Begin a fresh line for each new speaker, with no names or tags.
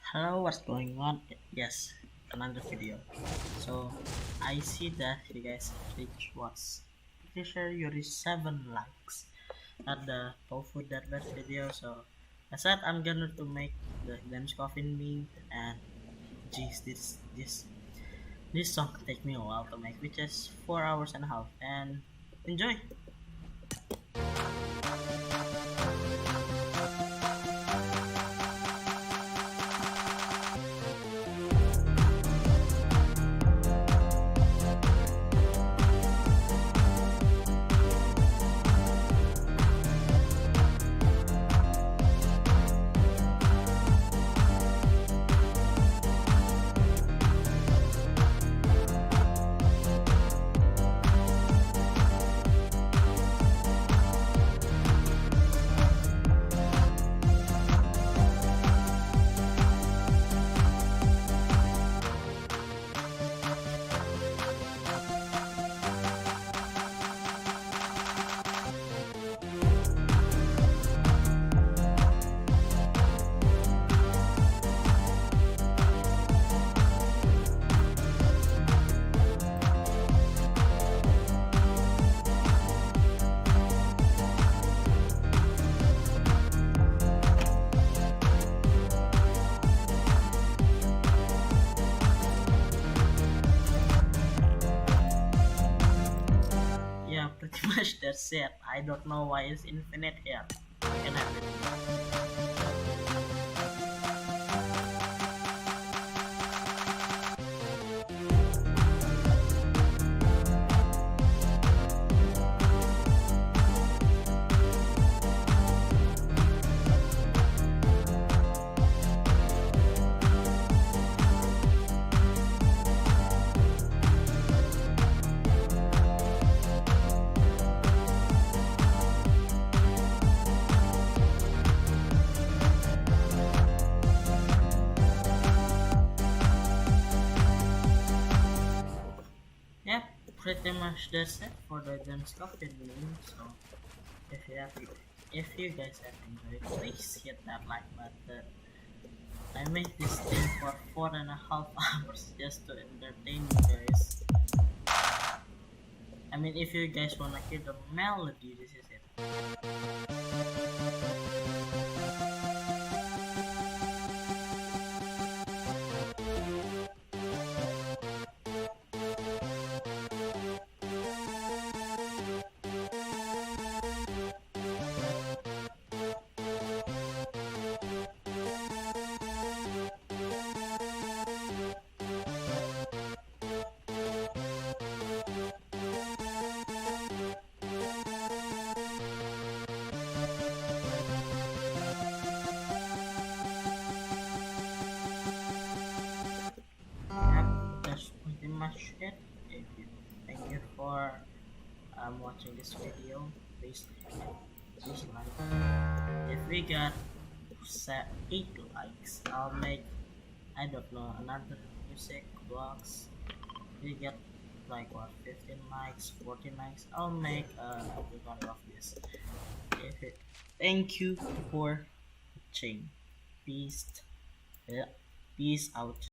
Hello, what's going on? Yes, another video. So I see that you guys reach was pretty sure you reached 7 likes at the tofu deadlift video. So I said I'm gonna to make the Dennis Coffin meme, and geez, this song take me a while to make, which is 4 hours and a half. And enjoy. Yeah, pretty much that's it. I don't know why it's infinite here. You can have it. Yep, pretty much that's it for the James Coffin meme. So if you have if you guys have enjoyed, please hit that like button. I made this thing for 4.5 hours just to entertain you guys. I mean, if you guys wanna hear the melody, this is it. Yep, that's pretty much it. If you, thank you for watching this video. Please like. If we got set 8 likes, I'll make, I don't know, another music vlogs. We get like what, 15 likes, 14 likes, I'll make everybody of this. If it, thank you for watching. Peace. Yeah, peace out.